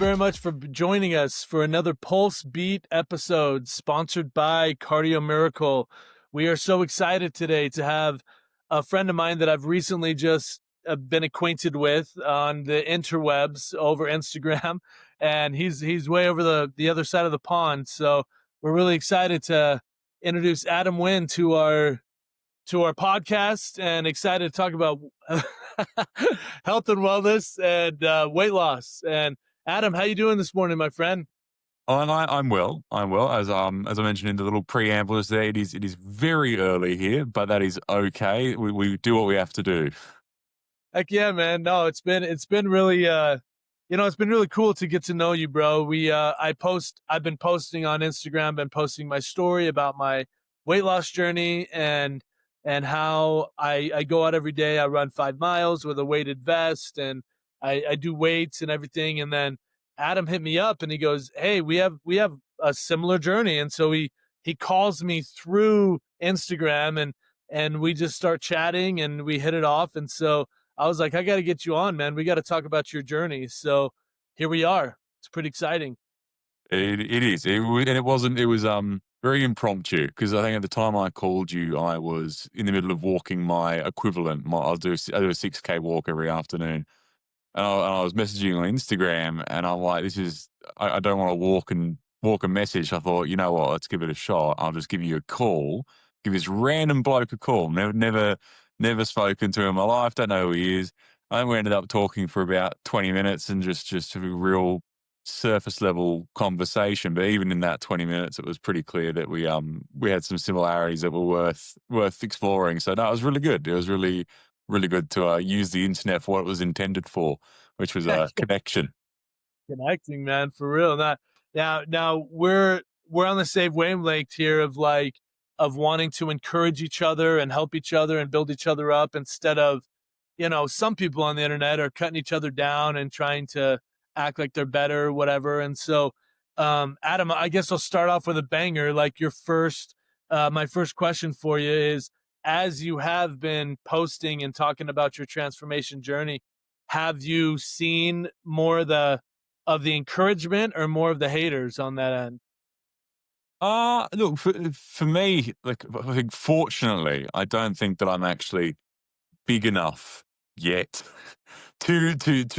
very much for joining us for another Pulse Beat episode sponsored by Cardio Miracle. We are so excited today to have a friend of mine that I've recently just been acquainted with on the interwebs over Instagram, and he's way over the other side of the pond. So we're really excited to introduce Adam Wynn to our podcast, and excited to talk about health and wellness and weight loss. And Adam, how you doing this morning, my friend? Oh, and I'm well. I'm well. As I mentioned in the little preamble there, it is very early here, but that is okay. We do what we have to do. Heck yeah, man. No, it's been really it's been really cool to get to know you, bro. I've been posting on Instagram, been posting my story about my weight loss journey and how I go out every day. I run 5 miles with a weighted vest, and I do weights and everything. And then Adam hit me up and he goes, "Hey, we have a similar journey." And so he calls me through Instagram, and we just start chatting and we hit it off. And so I was like, I got to get you on, man. We got to talk about your journey. So here we are. It's pretty exciting. It is. And it wasn't. It was very impromptu because I think at the time I called you, I was in the middle of walking my equivalent. I do a 6K walk every afternoon, and I was messaging on Instagram, and I'm like, I don't want to walk a message. I thought, you know what, let's give it a shot. I'll just give you a call, give this random bloke a call. Never spoken to him in my life. Don't know who he is. I think we ended up talking for about 20 minutes and just a real surface level conversation. But even in that 20 minutes, it was pretty clear that we had some similarities that were worth exploring. So no, it was really good. It was really good to use the internet for what it was intended for, which was a connection. Connecting, man, for real. Now we're on the same wavelength here of wanting to encourage each other and help each other and build each other up instead of, some people on the internet are cutting each other down and trying to act like they're better or whatever. And so, Adam, I guess I'll start off with a banger. Like my first question for you is, as you have been posting and talking about your transformation journey, have you seen more of the encouragement or more of the haters on that end? Look, for me, like, I think fortunately, I don't think that I'm actually big enough yet to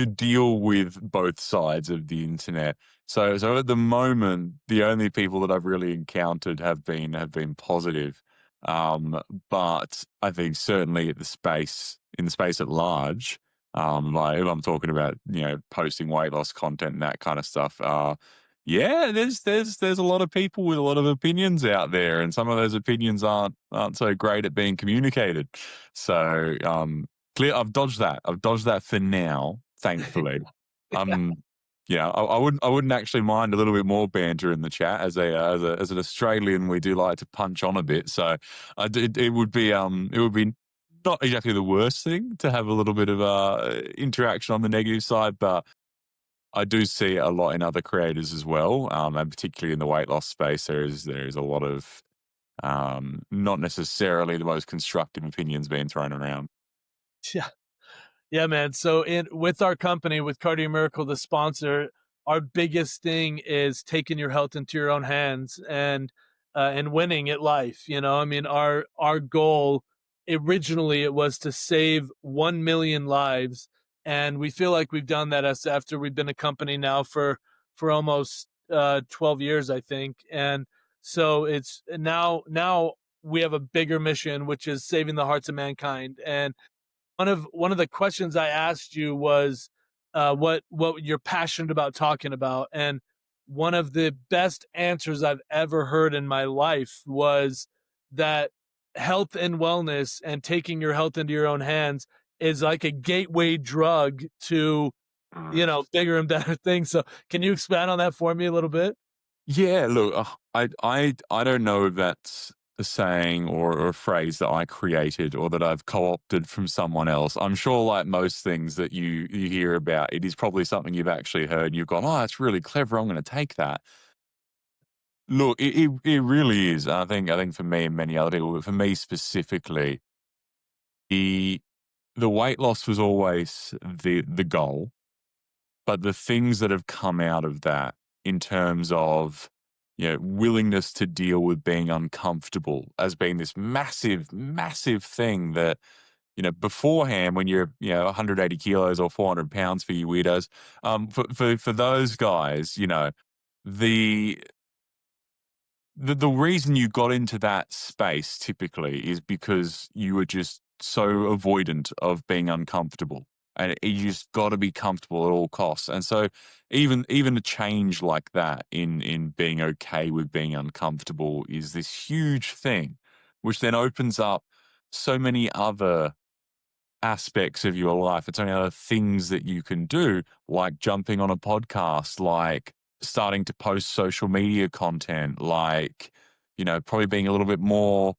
deal with both sides of the internet. So at the moment, the only people that I've really encountered have been positive. But I think certainly in the space at large, like if I'm talking about, posting weight loss content and that kind of stuff, yeah, there's a lot of people with a lot of opinions out there, and some of those opinions aren't so great at being communicated. So clear, I've dodged that. I've dodged that for now, thankfully. Um, yeah, I wouldn't actually mind a little bit more banter in the chat. As an Australian, we do like to punch on a bit. So it would be not exactly the worst thing to have a little bit of interaction on the negative side, but I do see it a lot in other creators as well, and particularly in the weight loss space. There is a lot of not necessarily the most constructive opinions being thrown around. Yeah. Yeah, man. So in with our company, with Cardio Miracle, the sponsor, our biggest thing is taking your health into your own hands and winning at life. I mean, our goal originally it was to save 1 million lives, and we feel like we've done that as after we've been a company now for almost 12 years, I think. And so it's now we have a bigger mission, which is saving the hearts of mankind. And one of the questions I asked you was what you're passionate about talking about, and one of the best answers I've ever heard in my life was that health and wellness and taking your health into your own hands is like a gateway drug to bigger and better things. So can you expand on that for me a little bit? Yeah, look, I don't know if that's a saying or a phrase that I created or that I've co-opted from someone else. I'm sure, like most things that you hear about, it is probably something you've actually heard and you've gone, "Oh, that's really clever. I'm going to take that." Look, it really is. I think for me and many other people, but for me specifically, the the weight loss was always the goal. but the things that have come out of that in terms of, willingness to deal with being uncomfortable as being this massive, massive thing that, beforehand when you're, 180 kilos or 400 pounds for you weirdos, for those guys, the the reason you got into that space typically is because you were just so avoidant of being uncomfortable, and you just got to be comfortable at all costs. And so even a change like that in being okay with being uncomfortable is this huge thing, which then opens up so many other aspects of your life. It's only other things that you can do, like jumping on a podcast, like starting to post social media content, like, probably being a little bit more,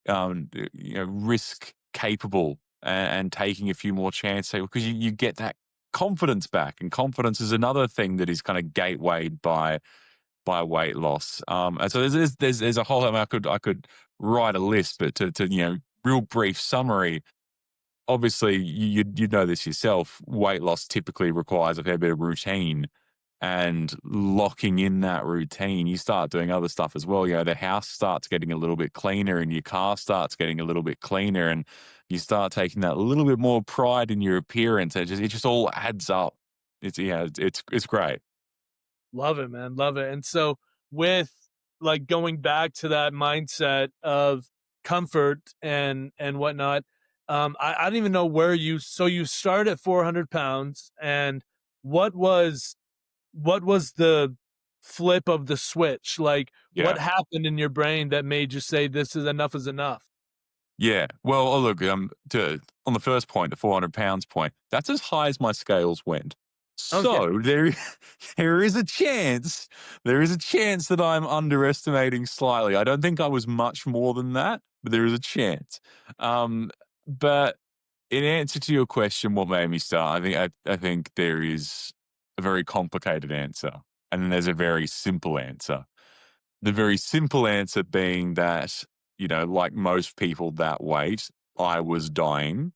risk capable, and taking a few more chances because you get that confidence back. And confidence is another thing that is kind of gatewayed by weight loss. And so there's a whole, I mean, I could write a list, but to real brief summary, obviously you know this yourself, weight loss typically requires a fair bit of routine, and locking in that routine, you start doing other stuff as well. The house starts getting a little bit cleaner and your car starts getting a little bit cleaner, and you start taking that little bit more pride in your appearance. It just all adds up. It's great. Love it, man. Love it. And so with like going back to that mindset of comfort and whatnot, I don't even know where you start at 400 pounds, and what was what was the flip of the switch? Like what Yeah. happened in your brain that made you say this is enough? Yeah. Well, look, on the first point, the 400 pounds point, that's as high as my scales went. Okay. So there is a chance, that I'm underestimating slightly. I don't think I was much more than that, but there is a chance. But in answer to your question, what made me start? I think there is a very complicated answer, and then there's a very simple answer. The very simple answer being that, like most people that weight, I was dying.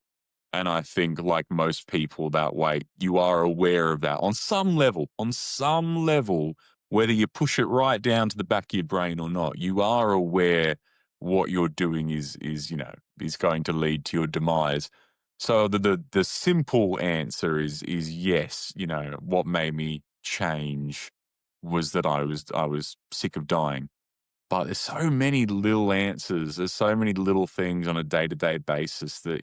And I think, like most people that weight, you are aware of that on some level, whether you push it right down to the back of your brain or not, you are aware what you're doing is going to lead to your demise. So the simple answer is yes. What made me change was that I was sick of dying. But there's so many little answers. There's so many little things on a day to day basis that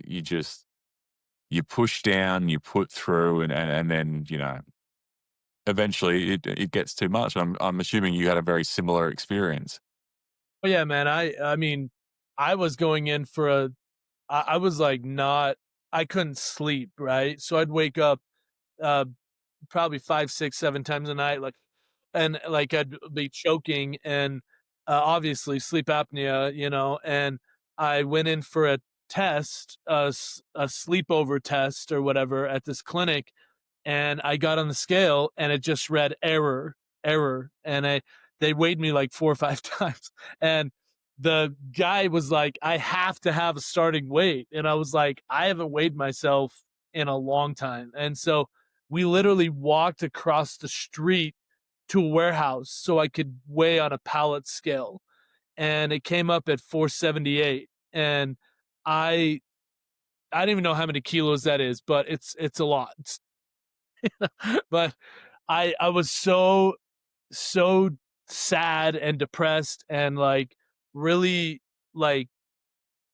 you push down, you put through, and then eventually it gets too much. I'm assuming you had a very similar experience. Oh yeah, man. I mean, I was going in for I was like not I couldn't sleep, right? So I'd wake up uh probably 5, 6, 7 times a night, like, and like I'd be choking, and obviously sleep apnea, and I went in for a test, a sleepover test or whatever at this clinic, and I got on the scale and it just read error, error, and they weighed me like 4 or 5 times, and the guy was like, "I have to have a starting weight," and I was like, "I haven't weighed myself in a long time," and so we literally walked across the street to a warehouse so I could weigh on a pallet scale, and it came up at 478, and I I don't even know how many kilos that is, but it's a lot. But I was so sad and depressed and like really like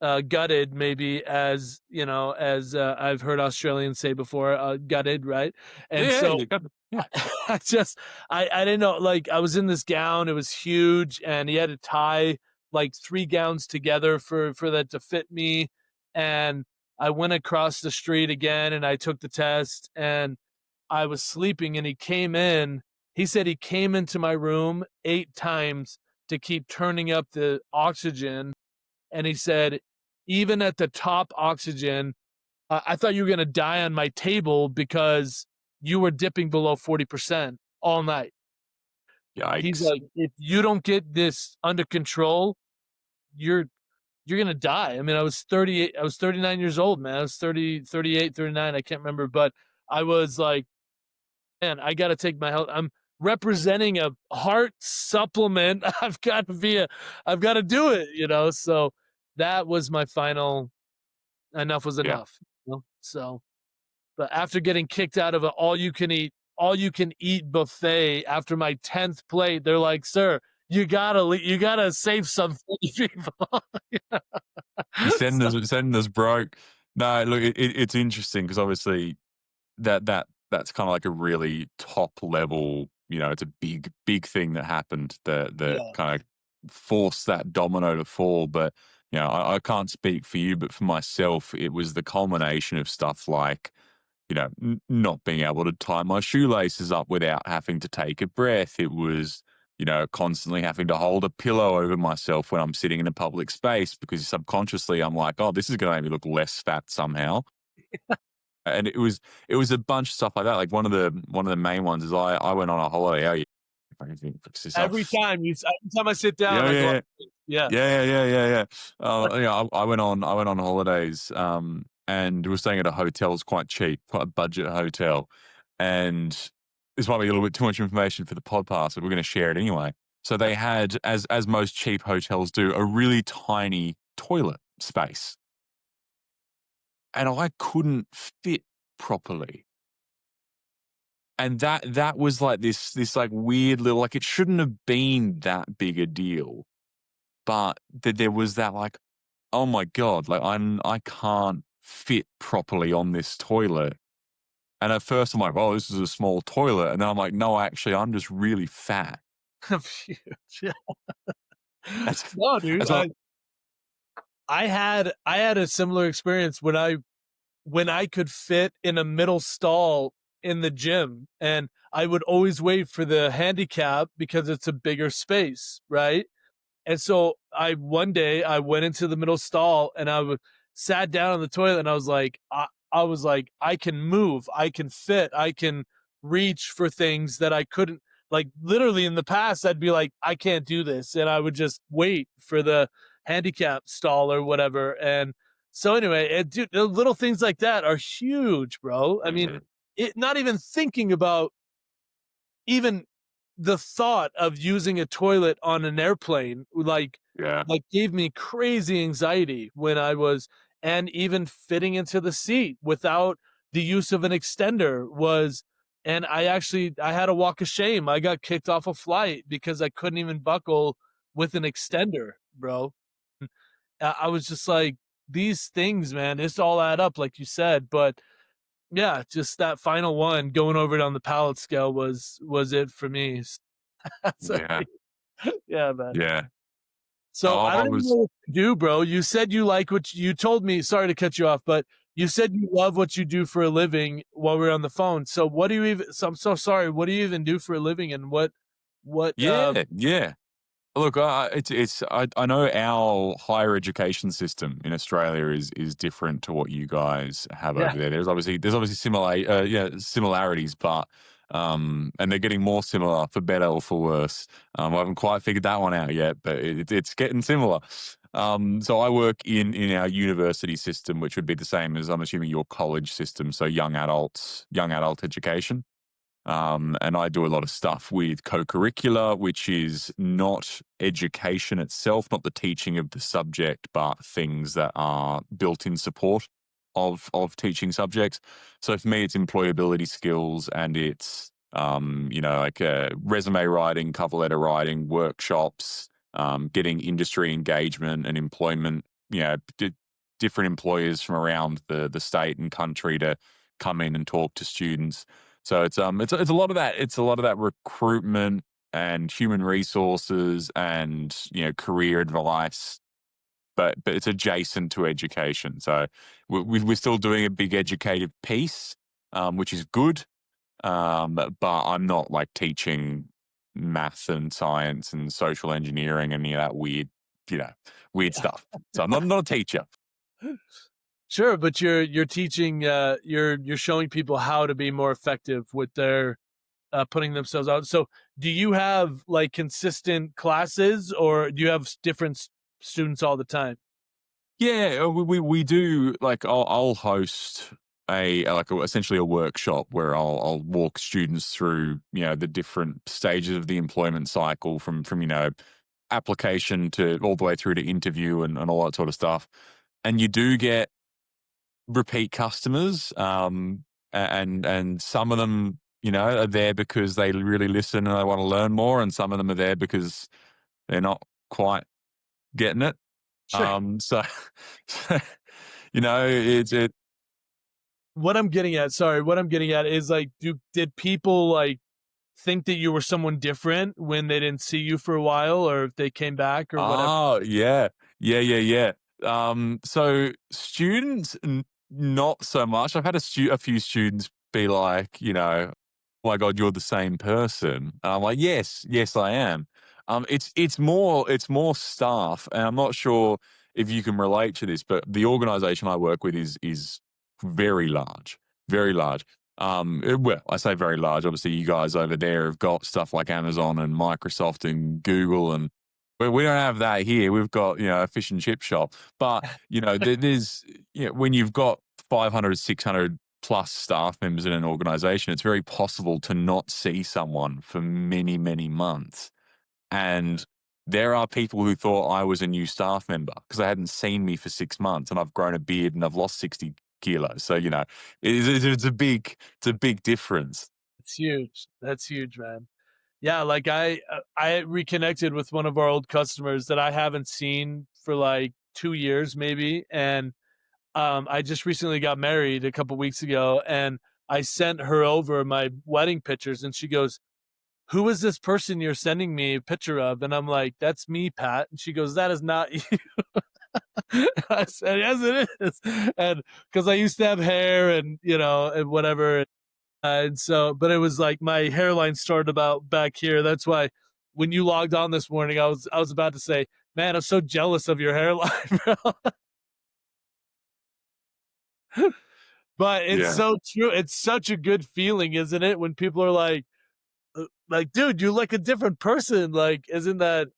gutted, maybe, as I've heard Australians say before, gutted, right? And Yeah, so you got yeah, I just I didn't know, like, I was in this gown, it was huge, and he had to tie, like, 3 gowns together for that to fit me, and I went across the street again, and I took the test, and I was sleeping, and he said he came into my room 8 times to keep turning up the oxygen, and he said, "Even at the top oxygen, I thought you were gonna die on my table because you were dipping below 40% all night." He's yikes. like, "If you don't get this under control, you're you're gonna die." I mean, I was 39 years old, man. I was 30, 38, 39. I can't remember, but I was like man, I gotta take my health. I'm representing a heart supplement. I've got to do it, you know. So that was my final enough was Yeah. enough. You know? So but after getting kicked out of a all you can eat buffet after my 10th plate, they're like, "Sir, you gotta save some for the people." So, Send us broke. No, look, it's interesting because obviously that's kind of like a really top level. You know, it's a big thing that happened that yeah. kind of forced that domino to fall. But you know, I can't speak for you, but for myself, it was the culmination of stuff like not being able to tie my shoelaces up without having to take a breath. It was, constantly having to hold a pillow over myself when I'm sitting in a public space because subconsciously I'm like, oh, this is going to make me look less fat somehow. And it was a bunch of stuff like that. Like one of the main ones is I went on a holiday. Oh, yeah, if I can fix this up. Every time I sit down, Yeah, I go, yeah, yeah. yeah, yeah, yeah, yeah. Yeah, I went on holidays, and we were staying at a hotel. It's quite cheap, quite a budget hotel. And this might be a little bit too much information for the podcast, but we're going to share it anyway. So they had, as most cheap hotels do, a really tiny toilet space, and I couldn't fit properly. And that was like this like weird little, like, it shouldn't have been that big a deal, but there was that like, oh my god, like I can't fit properly on this toilet. And at first I'm like, oh, this is a small toilet, and then I'm like, no, actually, I'm just really fat. Yeah. That's No, dude, that's not. I had a similar experience when I could fit in a middle stall in the gym, and I would always wait for the handicap because it's a bigger space, right? And so I one day I went into the middle stall and sat down on the toilet and I was like, I can move, I can fit, I can reach for things that I couldn't, like, literally in the past I'd be like, I can't do this. And I would just wait for the handicap stall or whatever. And so anyway, dude, the little things like that are huge, bro. I mean, Mhm. not even thinking about even the thought of using a toilet on an airplane, Yeah, gave me crazy anxiety when I was, and even fitting into the seat without the use of an extender was, and I had a walk of shame. I got kicked off a flight because I couldn't even buckle with an extender, bro. I was just like, these things, man, it's all add up, like you said. But yeah, just that final one going over it on the pallet scale was it for me. So, yeah, yeah, man. yeah. So I I don't even know was. what to do, bro. You said you like you told me, sorry to cut you off, but you said you love what you do for a living while we are on the phone. So what do you even, so I'm so sorry. What do you even do for a living, and what, Yeah, yeah. Look, I know our higher education system in Australia is different to what you guys have yeah, over there. There's obviously similarities, but and they're getting more similar for better or for worse. I haven't quite figured that one out yet, but it's getting similar. So I work in our university system, which would be the same as, I'm assuming, your college system, so young adult education. And I do a lot of stuff with co-curricular, which is not education itself, not the teaching of the subject, but things that are built in support of teaching subjects. So for me, it's employability skills, and it's like resume writing, cover letter writing, workshops, getting industry engagement and employment. Different employers from around the state and country to come in and talk to students. So it's a lot of that. It's a lot of that recruitment and human resources and career advice, but it's adjacent to education. So we're still doing a big educative piece, which is good. But I'm not like teaching math and science and social engineering and any of that you know, weird yeah. stuff. So I'm not a teacher. Sure, but you're teaching, you're showing people how to be more effective with their putting themselves out. So, do you have like consistent classes, or do you have different students all the time? Yeah, we do. Like I'll host. essentially a workshop where I'll walk students through, the different stages of the employment cycle from application to all the way through to interview and all that sort of stuff. And you do get repeat customers, and some of them, are there because they really listen and they want to learn more, and some of them are there because they're not quite getting it. Sure. So, so, it's it. What I'm getting at, sorry, what I'm getting at is like, did people like think that you were someone different when they didn't see you for a while, or if they came back or whatever? Oh, yeah. Yeah, yeah, yeah. So students, not so much. I've had a few students be like, "Oh my God, you're the same person." And I'm like, "Yes, yes, I am." It's more staff, and I'm not sure if you can relate to this, but the organization I work with is very large, very large. Well, I say very large. Obviously, you guys over there have got stuff like Amazon and Microsoft and Google, and we don't have that here. We've got, a fish and chip shop. But, there's, when you've got 500, 600 plus staff members in an organization, it's very possible to not see someone for many, many months. And there are people who thought I was a new staff member because they hadn't seen me for 6 months, and I've grown a beard and I've lost 60 kilos. So, it's a big difference. It's huge. That's huge, man. Yeah, like I reconnected with one of our old customers that I haven't seen for like 2 years maybe, and I just recently got married a couple weeks ago, and I sent her over my wedding pictures, and she goes, "Who is this person you're sending me a picture of?" And I'm like, "That's me, Pat." And she goes, "That is not you." I said, "Yes, it is." And because I used to have hair and and whatever, and so, but it was like my hairline started about back here. That's why when you logged on this morning, I was about to say, "Man, I'm so jealous of your hairline, bro." But it's Yeah. so true. It's such a good feeling, isn't it? When people are like, dude, you look a different person. Like, isn't that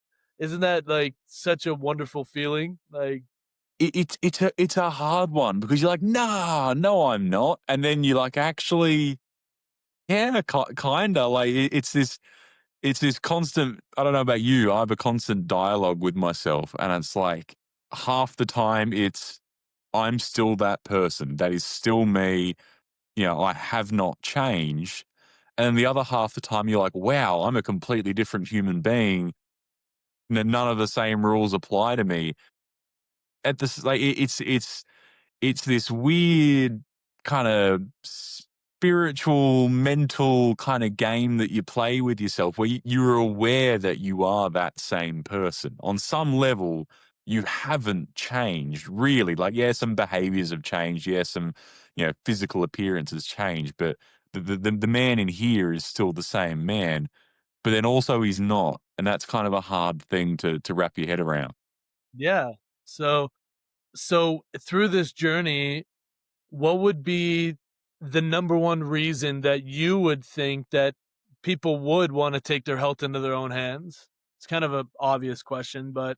like such a wonderful feeling? Like, It's a hard one because you're like, "Nah, no, I'm not," and then you're like, "Actually, yeah, kinda." Like, it's this constant. I don't know about you, I have a constant dialogue with myself, and it's like, half the time it's, I'm still that person. That is still me, I have not changed, and the other half the time you're like, "Wow, I'm a completely different human being. None of the same rules apply to me." At this, like, it's this weird kind of spiritual, mental kind of game that you play with yourself where you're aware that you are that same person. On some level, you haven't changed really. Like, yeah, some behaviors have changed. Yeah, some, physical appearance has changed, but the man in here is still the same man, but then also he's not. And that's kind of a hard thing to wrap your head around. yeah. So through this journey, what would be the number one reason that you would think that people would want to take their health into their own hands? It's kind of an obvious question, but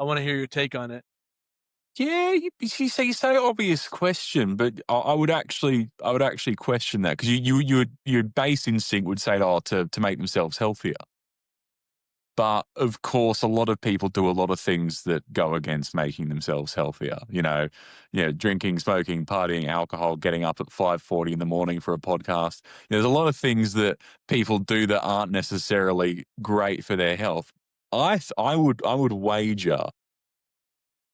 I want to hear your take on it. Yeah, you say obvious question, but I would actually question that because your base instinct would say, oh, to make themselves healthier. But of course, a lot of people do a lot of things that go against making themselves healthier. Drinking, smoking, partying, alcohol, getting up at 5:40 in the morning for a podcast. There's a lot of things that people do that aren't necessarily great for their health. I would wager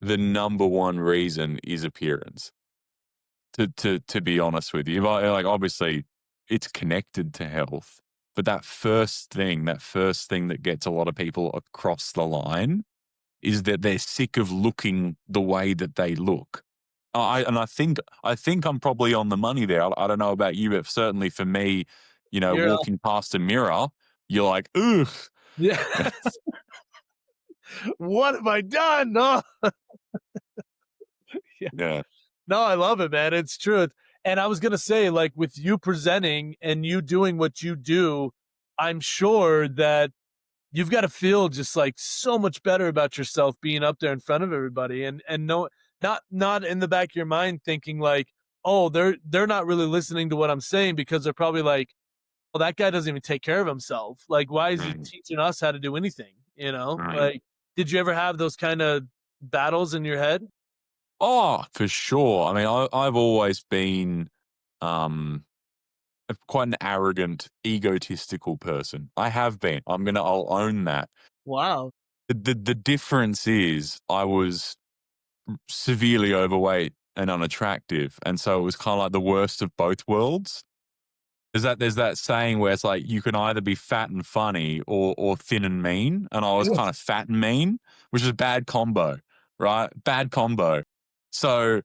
the number one reason is appearance. To be honest with you, like, obviously it's connected to health, but that first thing that gets a lot of people across the line is that they're sick of looking the way that they look. I think I'm probably on the money there. I don't know about you, but certainly for me, You're walking past a mirror, you're like, ugh. yeah. What have I done? No. Yeah. Yeah. No, I love it, man. It's true. And I was gonna say, like, with you presenting and you doing what you do, I'm sure that you've got to feel just like so much better about yourself being up there in front of everybody, and no, not in the back of your mind thinking like, oh, they're not really listening to what I'm saying because they're probably like, well, that guy doesn't even take care of himself. Like, why is he Mm, teaching us how to do anything? You know, mm. like, did you ever have those kind of battles in your head? Oh, for sure. I mean, I've always been um, quite an arrogant, egotistical person. I have been. I'll own that. Wow. The difference is I was severely overweight and unattractive, and so it was kind of like the worst of both worlds. There's that saying where it's like you can either be fat and funny or thin and mean, and I was kind of fat and mean, which is a bad combo, right? Bad combo. So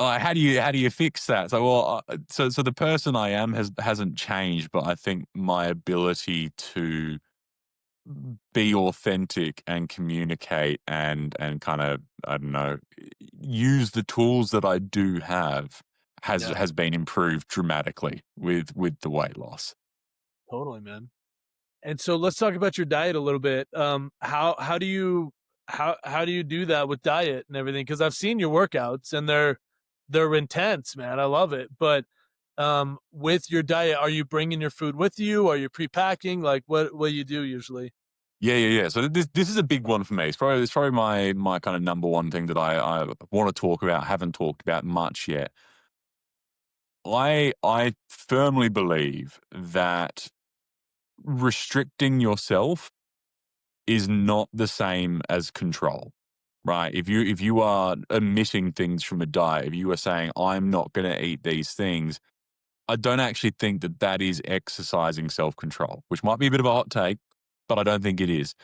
how do you fix that? So so the person I am hasn't changed, but I think my ability to be authentic and communicate and kind of, I don't know, use the tools that I do have Yeah, has been improved dramatically with the weight loss. totally, man. And so let's talk about your diet a little bit. How do you how do you do that with diet and everything? Because I've seen your workouts and they're intense, man. I love it. But with your diet, are you bringing your food with you? Are you pre-packing? Like what do you do usually? Yeah, yeah, yeah. So this is a big one for me. It's probably my kind of number one thing that I want to talk about, haven't talked about much yet. I firmly believe that restricting yourself is not the same as control, right? If you are omitting things from a diet, if you are saying I'm not going to eat these things, I don't actually think that that is exercising self control, which might be a bit of a hot take, but I don't think it is.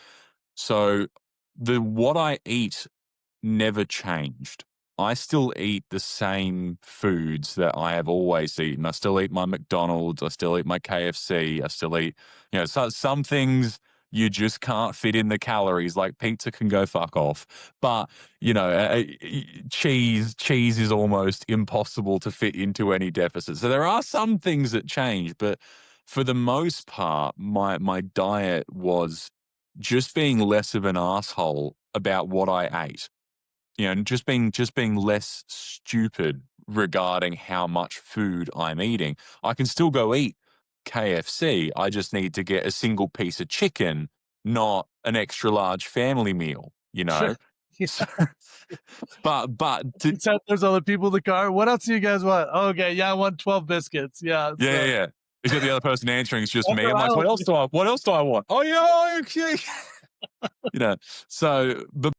So the what I eat never changed. I still eat the same foods that I have always eaten. I still eat my McDonald's. I still eat my KFC. I still eat, some things you just can't fit in the calories. Like pizza can go fuck off, but cheese is almost impossible to fit into any deficit. So there are some things that change, but for the most part, my diet was just being less of an asshole about what I ate, and just being less stupid regarding how much food I'm eating. I can still go eat KFC. I just need to get a single piece of chicken, not an extra large family meal, you Sure. know? Yeah. So, but to, It's out there's other people in the car. What else do you guys want? Oh, okay, yeah, I want 12 biscuits. Yeah, yeah, yeah, so yeah. Is it the other person answering? It's just that's me. what I'm I like, would do. what else do I want? Oh yeah, okay. you know. So, but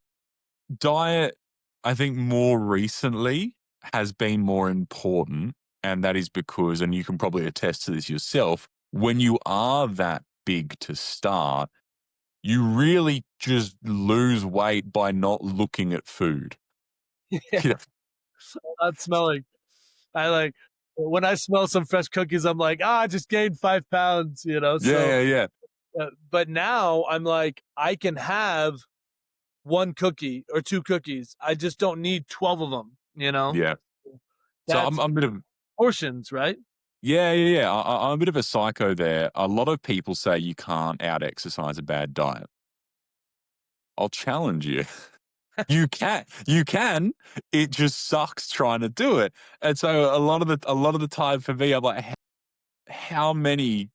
diet, I think more recently has been more important. And that is because, and you can probably attest to this yourself, when you are that big to start, you really just lose weight by not looking at food. Yeah, You know? not smelling. I like when I smell some fresh cookies, I'm like, I just gained 5 pounds, you know. Yeah, So, yeah, yeah. but now I'm like, I can have one cookie or two cookies. I just don't need 12 of them, you know. Yeah. So I'm, That's I'm a bit of, portions, right? yeah, yeah, yeah. I'm a bit of a psycho there. A lot of people say you can't out exercise a bad diet. I'll challenge you. You can. It just sucks trying to do it. And so a lot of the time for me, I'm like, how many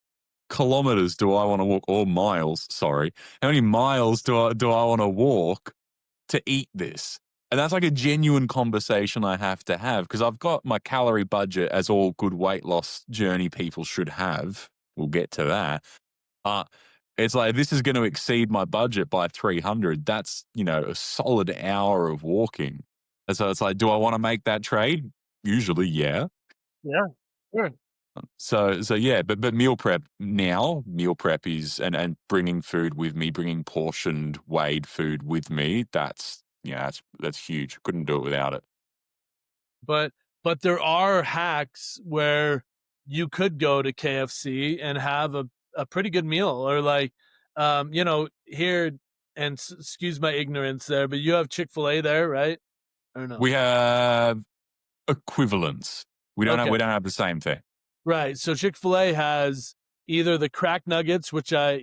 kilometers do I want to walk, or miles? Sorry, how many miles do I want to walk to eat this? And that's like a genuine conversation I have to have because I've got my calorie budget, as all good weight loss journey people should have. We'll get to that. Uh, it's like, this is going to exceed my budget by 300. That's, a solid hour of walking. And so it's like, do I want to make that trade? Usually, yeah. Yeah, sure. So yeah, but meal prep is, and bringing food with me, bringing portioned, weighed food with me. That's huge. Couldn't do it without it. But there are hacks where you could go to KFC and have a pretty good meal or like here and excuse my ignorance there, but you have Chick-fil-A there, right? Or no? We have equivalents. Okay. We don't have the same thing. Right. So Chick-fil-A has either the crack nuggets, which I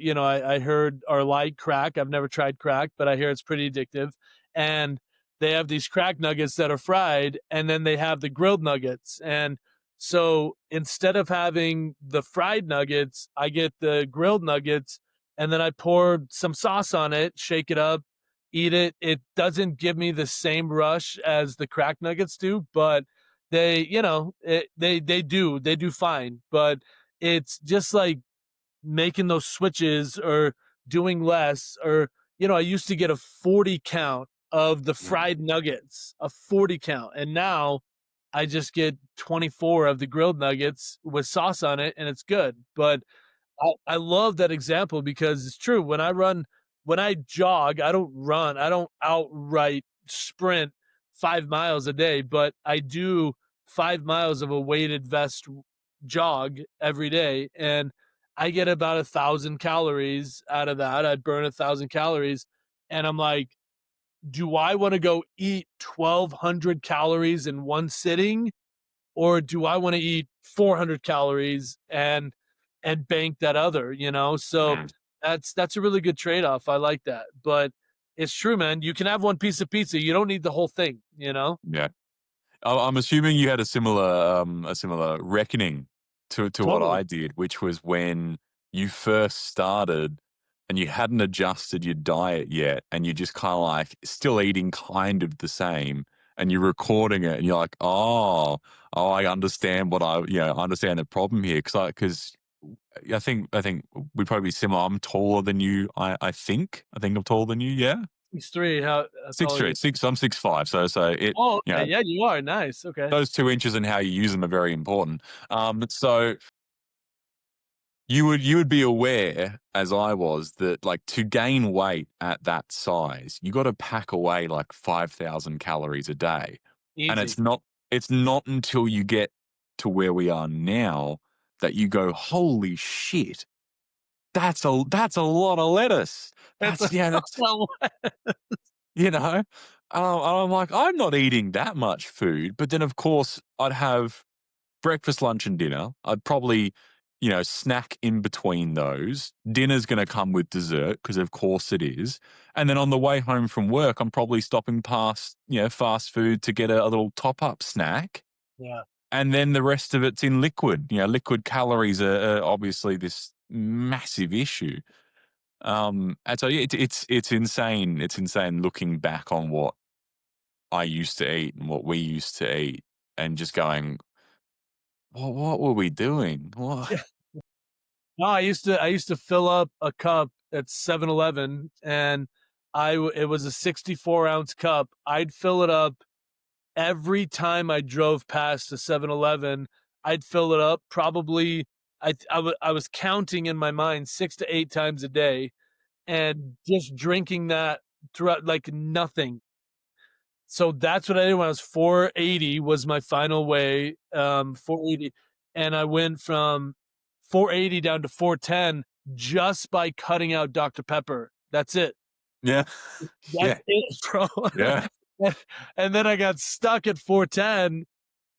heard are like crack. I've never tried crack, but I hear it's pretty addictive. And they have these crack nuggets that are fried, and then they have the grilled nuggets. And so instead of having the fried nuggets, I get the grilled nuggets, and then I pour some sauce on it, shake it up, eat it. It doesn't give me the same rush as the crack nuggets do, but they do fine. But it's just like making those switches or doing less. Or I used to get a 40 count of the Mm. fried nuggets, a 40 count, and now I just get 24 of the grilled nuggets with sauce on it, and it's good. But I love that example because it's true. When I jog, I don't run, I don't outright sprint 5 miles a day, but I do 5 miles of a weighted vest jog every day. And I get about 1,000 calories out of that. I burn 1,000 calories. And I'm like, do I want to go eat 1,200 calories in one sitting? Or do I want to eat 400 calories and bank that other? So Mm. that's a really good trade-off. I like that. But it's true, man. You can have one piece of pizza. You don't need the whole thing? Yeah. I'm assuming you had a similar reckoning to what Totally. I did, which was when you first started and you hadn't adjusted your diet yet, and you're just kind of like still eating kind of the same, and you're recording it, and you're like, oh, I understand I understand the problem here because I think we'd probably be similar. I'm taller than you. I think I'm taller than you. Yeah. He's three. How tall Six are you? three, six. I'm 6'5". So Oh, you okay. know, Yeah, you are. Nice. Okay. those 2 inches and how you use them are very important. So you would be aware, as I was, that like to gain weight at that size, you got to pack away like 5,000 calories a day, and Easy. it's not until you get to where we are now that you go, holy shit, that's a lot of lettuce. That's a That's well, you know, and I'm like, I'm not eating that much food, but then of course I'd have breakfast, lunch, and dinner. I'd probably, snack in between those. Dinner's going to come with dessert because, of course, it is. And then on the way home from work, I'm probably stopping past, fast food to get a little top up snack. yeah. And then the rest of it's in liquid. Liquid calories are obviously this massive issue. And so yeah, it's insane. It's insane looking back on what I used to eat and what we used to eat, and just going, well, what were we doing? What? Yeah. No, I used to fill up a cup at 7-Eleven, and it was a 64-ounce cup. I'd fill it up every time I drove past a 7-Eleven. I'd fill it up probably. I was counting in my mind 6 to 8 times a day, and just drinking that throughout like nothing. So that's what I did when I was 480 was my final weigh, 480, and I went from 480 down to 410 just by cutting out Dr. Pepper. That's it. Yeah. That's Yeah. it, bro. Yeah. And then I got stuck at 410,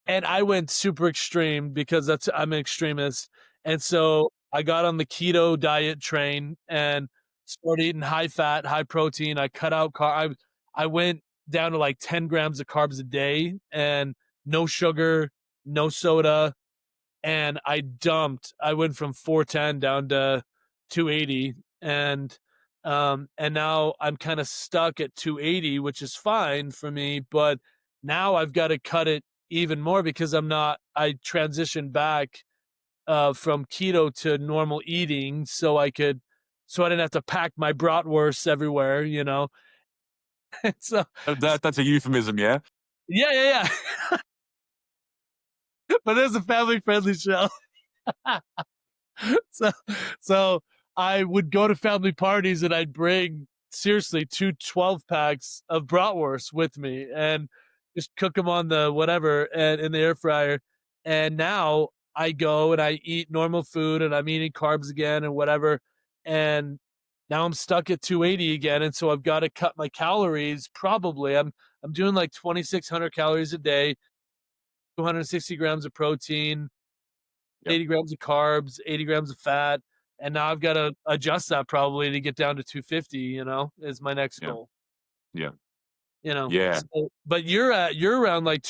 and I went super extreme because I'm an extremist. And so I got on the keto diet train and started eating high fat, high protein. I cut out I went down to like 10 grams of carbs a day and no sugar, no soda. And I went from 410 down to 280. And now I'm kind of stuck at 280, which is fine for me, but now I've got to cut it even more because I transitioned back from keto to normal eating so I didn't have to pack my bratwurst everywhere. So That's a euphemism, yeah? yeah, yeah, yeah. But there's a family friendly show. so so I would go to family parties and I'd bring seriously 2 12 packs of bratwurst with me and just cook them on the whatever and in the air fryer. And now I go and I eat normal food and I'm eating carbs again and whatever. And now I'm stuck at 280 again. And so I've got to cut my calories. Probably I'm doing like 2,600 calories a day, 260 grams of protein, Yep. 80 grams of carbs, 80 grams of fat. And now I've got to adjust that probably to get down to 250, is my next Yeah. goal. Yeah. you know. Yeah. So, but you're around like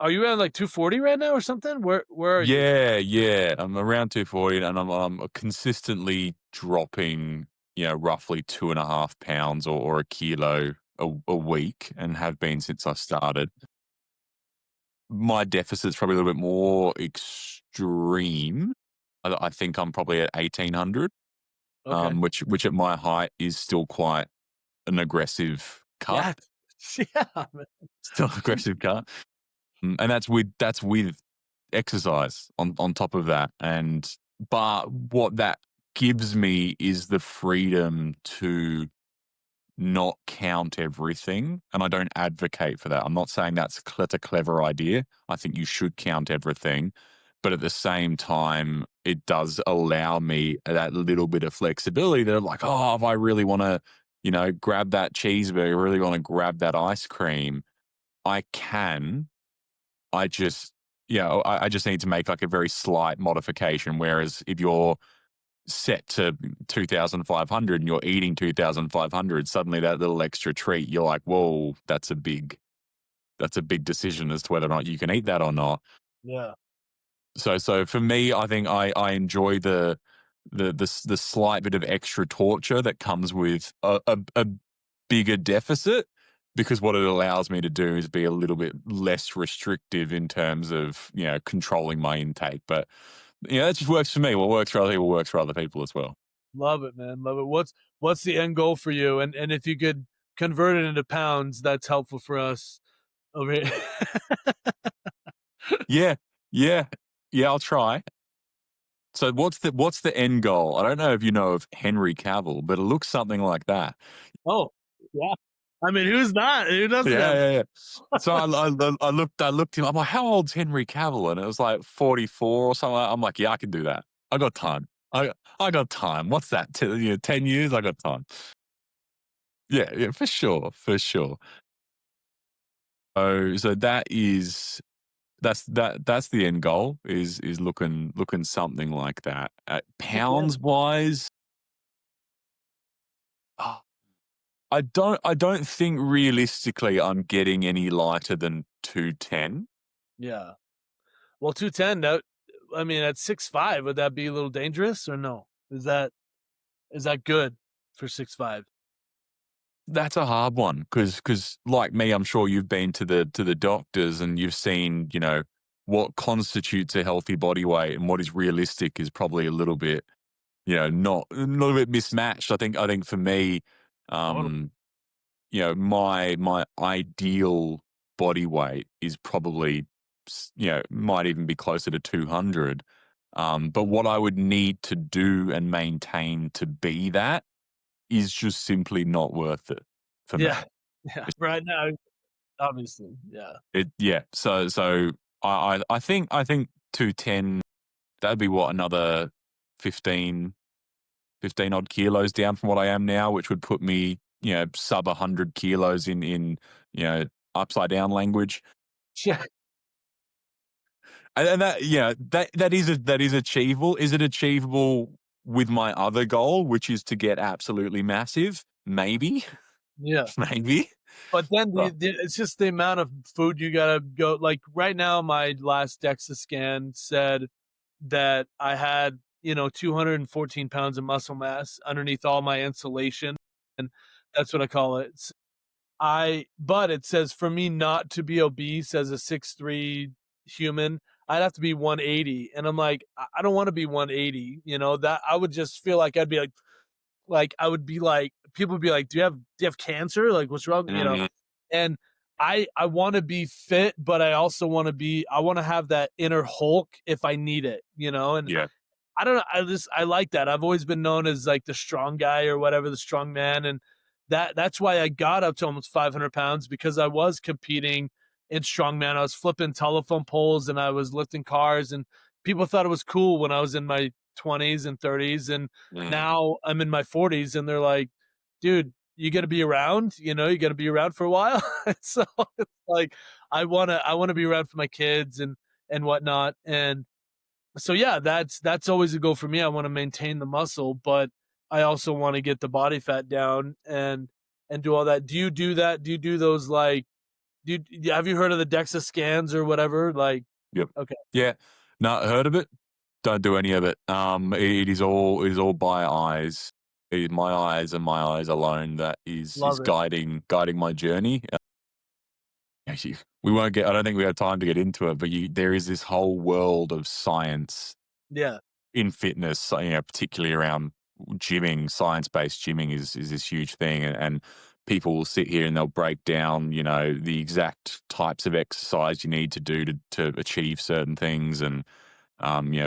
are you around like 240 right now or something? Where are you? Yeah, yeah. I'm around 240 and I'm consistently dropping, roughly 2.5 pounds or a kilo a week and have been since I started. My deficit's probably a little bit more extreme. I think I'm probably at 1800, Okay. which at my height is still quite an aggressive cut. Yeah. Yeah, man. Still aggressive cut. And that's with exercise on top of that. And but what that gives me is the freedom to not count everything, and I don't advocate for that. I'm not saying that's a clever idea. I think you should count everything, but at the same time, it does allow me that little bit of flexibility that I'm like, oh, if I really want to, grab that cheeseburger, really want to grab that ice cream, I can. I just, I just need to make like a very slight modification. Whereas if you're set to 2,500 and you're eating 2,500, suddenly that little extra treat, you're like, whoa, that's a big decision as to whether or not you can eat that or not. Yeah. So for me, I think I enjoy the slight bit of extra torture that comes with a bigger deficit, because what it allows me to do is be a little bit less restrictive in terms of controlling my intake. But that just works for me. What works for other people works for other people as well. Love it, man. Love it. What's the end goal for you? And if you could convert it into pounds, that's helpful for us over here. Yeah, yeah, yeah. I'll try. So what's the end goal? I don't know if you know of Henry Cavill, but it looks something like that. Oh, yeah. I mean, who's not? Who doesn't Yeah, have yeah, yeah. So I looked him. I'm like, how old's Henry Cavill? And it was like 44 or something. I'm like, yeah, I can do that. I got time. I got time. What's that? 10 years? I got time. Yeah, yeah, for sure, for sure. So that's the end goal is looking something like that. heck yeah. Pounds wise, oh, I don't think realistically I'm getting any lighter than 210. Yeah. Well, 210, I mean, at 6'5", would that be a little dangerous or no? Is that good for 6'5"? That's a hard one because like me, I'm sure you've been to the doctors and you've seen, what constitutes a healthy body weight and what is realistic is probably a little bit, not a little bit mismatched. I think for me, Totally. um, my ideal body weight is probably, might even be closer to 200. But what I would need to do and maintain to be that is just simply not worth it for Yeah. me. Yeah. Right now, obviously. Yeah. Yeah. So I think 210, that'd be what, another 15 15 odd kilos down from what I am now, which would put me, sub 100 kilos in upside down language. Yeah. And that, that is achievable. Is it achievable with my other goal, which is to get absolutely massive? Maybe, Yeah. maybe. But then Uh, it's just the amount of food you gotta go like, right now, my last DEXA scan said that I had, 214 pounds of muscle mass underneath all my insulation, and that's what I call it. But it says for me not to be obese as a 6'3" human, I'd have to be 180, and I'm like, I don't wanna be 180, that I would just feel like I'd be like, I would be like people would be like, "Do you have cancer? Like, what's wrong?" mhm, And I wanna be fit, but I wanna have that inner Hulk if I need it, and yeah. I don't know, I like that. I've always been known as, like, the strong guy or whatever, the strong man, and that's why I got up to almost 500 pounds, because I was competing in strongman. I was flipping telephone poles and I was lifting cars, and people thought it was cool when I was in my 20s and 30s, and Mm, now I'm in my 40s, and they're like, "Dude, you gotta be around, you gotta be around for a while." So, it's like, I wanna be around for my kids and whatnot, and so yeah, that's always a goal for me. I want to maintain the muscle, but I also want to get the body fat down. And and do all that. Do you do that? Do you do those like have you heard of the DEXA scans or whatever? Like, Yep. okay, Yeah. No, heard of it. Don't do any of it. It is all by eyes. It is my eyes and my eyes alone that is love it. guiding my journey. Actually, we won't get. I don't think we have time to get into it, but there is this whole world of science Yeah, in fitness, particularly around gymming. Science-based gymming is this huge thing, and people will sit here and they'll break down, the exact types of exercise you need to do to achieve certain things, and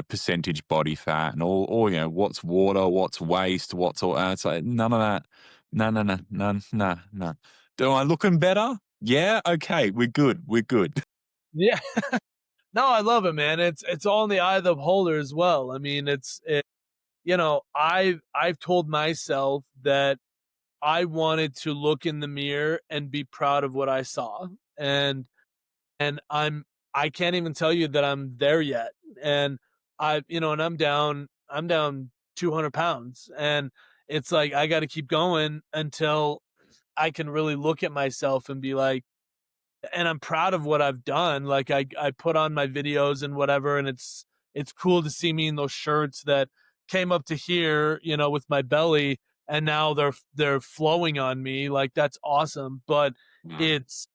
percentage body fat and all, what's water, what's waste, what's all. It's like none of that. No, no, no, no, no, no. Am I looking better? Yeah. Okay. We're good. We're good. yeah. No, I love it, man. It's all in the eye of the beholder as well. I mean, I've told myself that I wanted to look in the mirror and be proud of what I saw. And I can't even tell you that I'm there yet. And and I'm down 200 pounds. And it's like, I got to keep going until I can really look at myself and be like, and I'm proud of what I've done. Like I put on my videos and whatever, and it's cool to see me in those shirts that came up to here, with my belly, and now they're flowing on me. Like that's awesome. But Mm. it's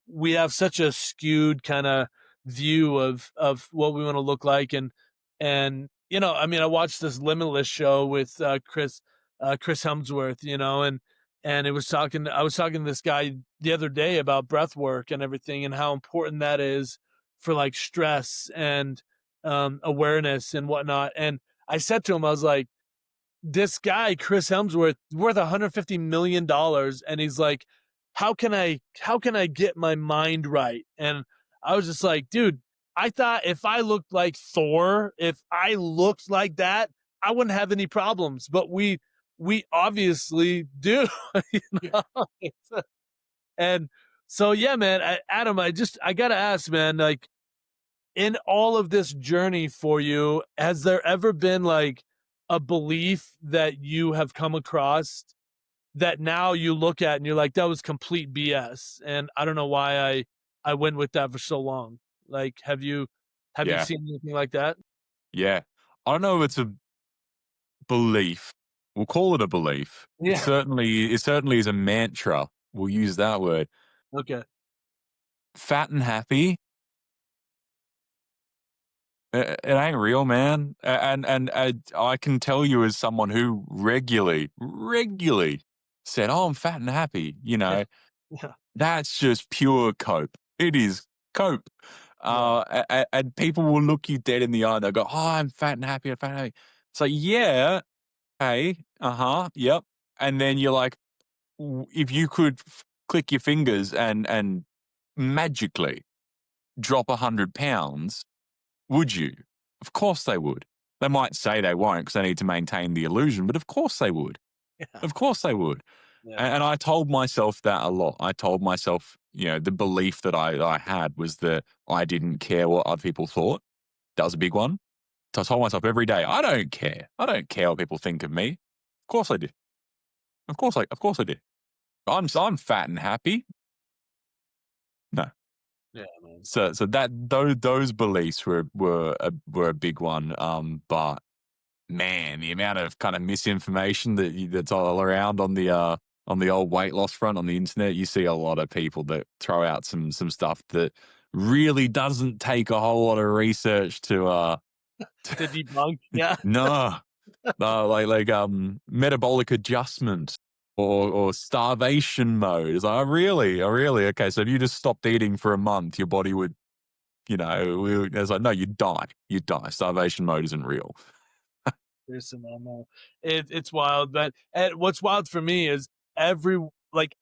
we have such a skewed kind of view of what we want to look like, and I mean, I watched this Limitless show with Chris Hemsworth, and I was talking to this guy the other day about breath work and everything, and how important that is for like stress and awareness and whatnot. And I said to him, I was like, this guy Chris Hemsworth worth $150 million, and he's like, how can I get my mind right? And I was just like, dude, I thought if I looked like Thor, if I looked like that, I wouldn't have any problems. But we obviously do. you Yeah. know? And so yeah, man, Adam, I gotta ask, man, like, in all of this journey for you, has there ever been like a belief that you have come across that now you look at and you're like, that was complete BS? And I don't know why I went with that for so long. Like, have you Yeah. seen anything like that? Yeah. I don't know if it's a belief. We'll call it a belief. It Yeah. certainly, it certainly is a mantra. We'll use that word. Okay. Fat and happy. It ain't real, man. And I can tell you as someone who regularly said, "Oh, I'm fat and happy." Yeah. Yeah. That's just pure cope. It is cope. Yeah. And people will look you dead in the eye and they'll go, "Oh, I'm fat and happy. I'm fat and happy." It's like, yeah, hey, yep. And then you're like, if you could click your fingers and magically drop 100 pounds, would you? Of course they would. They might say they won't because they need to maintain the illusion, but of course they would. Yeah. Of course they would. Yeah. And I told myself that a lot. I told myself, the belief that I had was that I didn't care what other people thought. That was a big one. So I told myself every day, I don't care. I don't care what people think of me. Of course I do. Of course I do. I'm fat and happy. No. Yeah, man. So those beliefs were a big one. But man, the amount of kind of misinformation that's all around on the old weight loss front on the internet, you see a lot of people that throw out some stuff that really doesn't take a whole lot of research to To debunk. Yeah. no, no, like metabolic adjustment or starvation mode. It's like, oh really, okay. So if you just stopped eating for a month, your body would, it's like, no, you die. Starvation mode isn't real. There's I know. It's wild, but and what's wild for me is every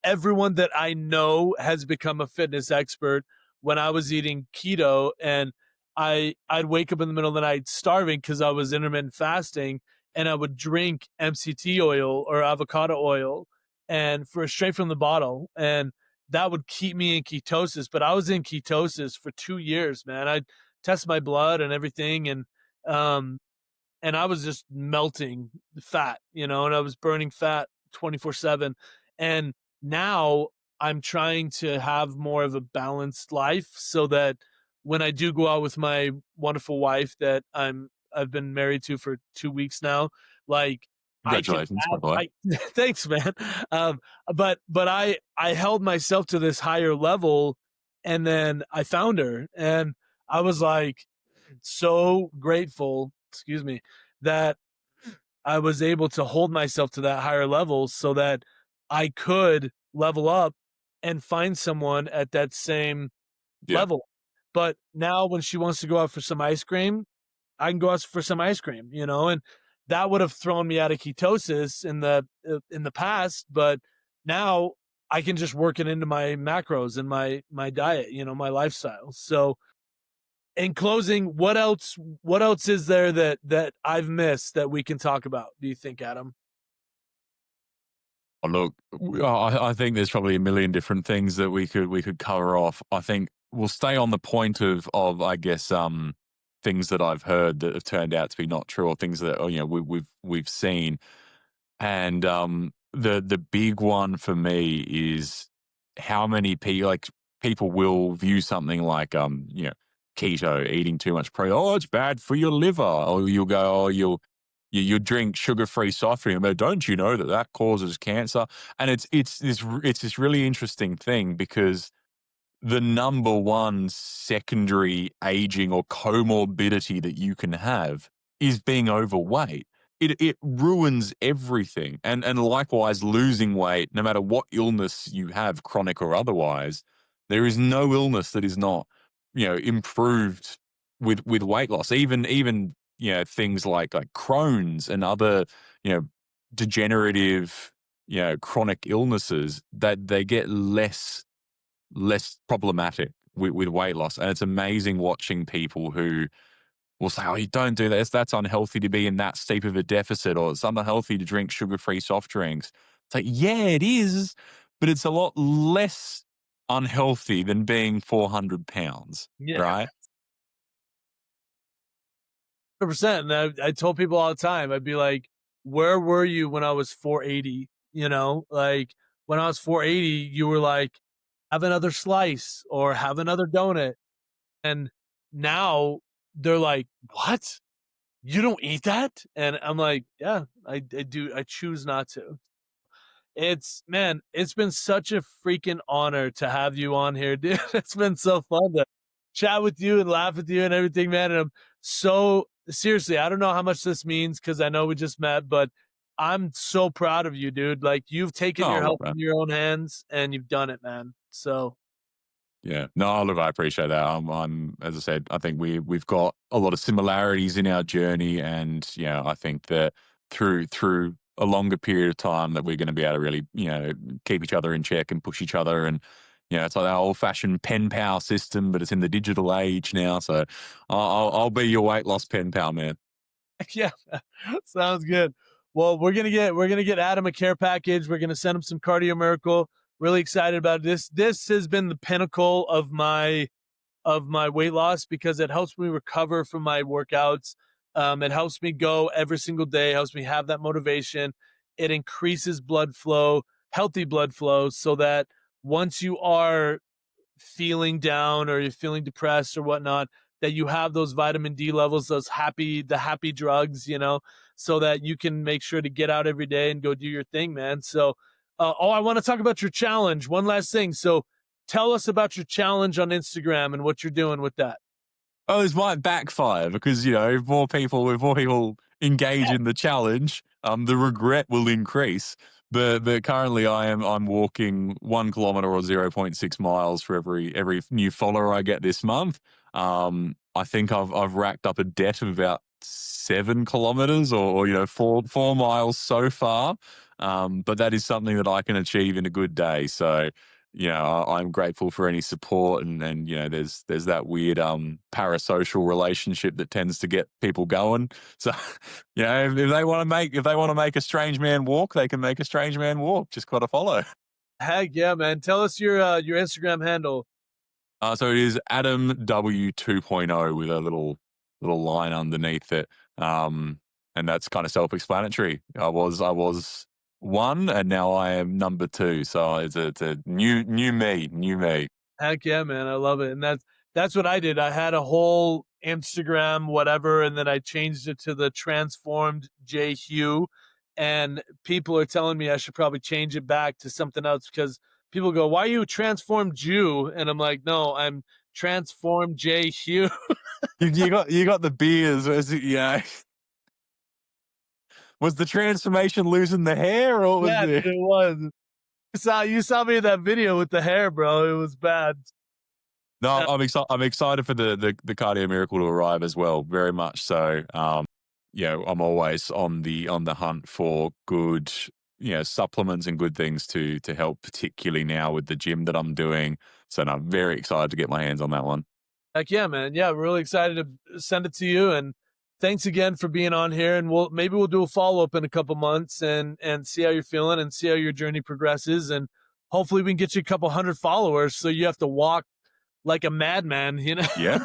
everyone that I know has become a fitness expert when I was eating keto, and I'd wake up in the middle of the night starving because I was intermittent fasting, and I would drink MCT oil or avocado oil and for straight from the bottle, and that would keep me in ketosis. But I was in ketosis for 2 years, man. I'd test my blood and everything, um and I was just melting fat, and I was burning fat 24/7. And now I'm trying to have more of a balanced life so that when I do go out with my wonderful wife that I've been married to for 2 weeks now, like, I can Congratulations, by have the way. I thanks, man. Um, but I held myself to this higher level, and then I found her, and I was, like, so grateful, excuse me, that I was able to hold myself to that higher level so that I could level up and find someone at that same Yeah, level. But now when she wants to go out for some ice cream, I can go out for some ice cream, you know, and that would have thrown me out of ketosis in the past, but now I can just work it into my macros and my diet, you know, my lifestyle. So in closing, what else is there that I've missed that we can talk about, do you think, Adam? oh, look, I think there's probably a million different things that we could cover off. I think we'll stay on the point of I guess things that I've heard that have turned out to be not true, or things that we've seen. And the big one for me is how many people, like, people will view something like keto, eating too much protein. Oh, it's bad for your liver. Or you'll go, oh, you drink sugar free soft drink, but don't you know that that causes cancer? And it's this really interesting thing, because the number one secondary aging or comorbidity that you can have is being overweight. It ruins everything. And likewise, losing weight, no matter what illness you have, chronic or otherwise, there is no illness that is not, improved with weight loss. Even things like Crohn's and other, you know, degenerative, chronic illnesses, that they get less problematic with weight loss. And it's amazing watching people who will say, oh, you don't do this. That's unhealthy to be in that steep of a deficit, or it's unhealthy to drink sugar free soft drinks. It's like, yeah, it is, but it's a lot less unhealthy than being 400 pounds, Yeah. right? 100%. And I told people all the time, I'd be like, where were you when I was 480? You know, like when I was 480, you were like, have another slice or have another donut. And now they're like, what? You don't eat that? And I'm like, yeah, I do. I choose not to. It's man, it's been such a freaking honor to have you on here, dude. It's been so fun to chat with you and laugh with you and everything, man. And I'm so seriously, I don't know how much this means because I know we just met, but I'm so proud of you, dude. Like you've taken Oh, your look, health man. in your own hands and you've done it, man. So Yeah. No, look, I appreciate that. I'm, as I said, I think we've got a lot of similarities in our journey, and I think that through a longer period of time that we're going to be able to really, keep each other in check and push each other. And it's like our old fashioned pen pal system, but it's in the digital age now. So I'll be your weight loss pen pal, man. yeah, sounds good. Well, we're gonna get Adam a care package. We're gonna send him some Cardio Miracle. Really excited about this. This has been the pinnacle of my weight loss because it helps me recover from my workouts. It helps me go every single day, helps me have that motivation. It increases blood flow, healthy blood flow, so that once you are feeling down or you're feeling depressed or whatnot, that you have those vitamin D levels, the happy drugs, you know, so that you can make sure to get out every day and go do your thing, man. So, I want to talk about your challenge. One last thing. So, tell us about your challenge on Instagram and what you're doing with that. Oh, this might backfire because if more people engage in the challenge, the regret will increase. But currently, I'm walking 1 kilometer or 0.6 miles for every new follower I get this month. I think I've racked up a debt of about 7 kilometers, or 4 miles so far. But that is something that I can achieve in a good day. So I'm grateful for any support, and there's that weird parasocial relationship that tends to get people going. So if they want to make a strange man walk, they can make a strange man walk. Just got to follow. Heck yeah, man. Tell us your Instagram handle. So it is Adam W 2.0 with a little line underneath it. And that's kind of self-explanatory. I was one, and now I am number two. So it's a new me, new me. Heck yeah, man. I love it. And that's what I did. I had a whole Instagram, whatever, and then I changed it to the transformed J Hugh. And people are telling me I should probably change it back to something else because people go, "Why are you transformed Jew?" And I'm like, no, I'm transformed J Hugh. You got the beers. Yeah. Was the transformation losing the hair, or was Yeah, dude, the it was. You saw me in that video with the hair, bro. It was bad. No, Uh, I'm excited for the cardio miracle to arrive as well, very much so. I'm always on the hunt for good, supplements and good things to help, particularly now with the gym that I'm doing. So no, I'm very excited to get my hands on that one. Heck yeah, man. Yeah, we're really excited to send it to you. And thanks again for being on here. And we'll do a follow up in a couple months and see how you're feeling and see how your journey progresses. And hopefully we can get you a couple hundred followers so you have to walk like a madman. Yeah,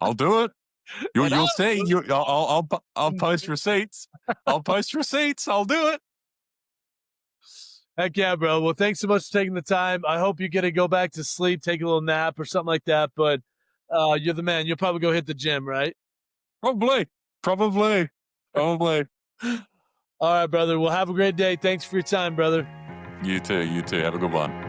I'll do it. You'll And you'll see. I'll post receipts. I'll post receipts. I'll do it. heck yeah, bro. Well, thanks so much for taking the time. I hope you get to go back to sleep, take a little nap or something like that. But you're the man. You'll probably go hit the gym, right? Probably, probably, probably. All right, brother. Well, have a great day. Thanks for your time, brother. You too. You too. Have a good one.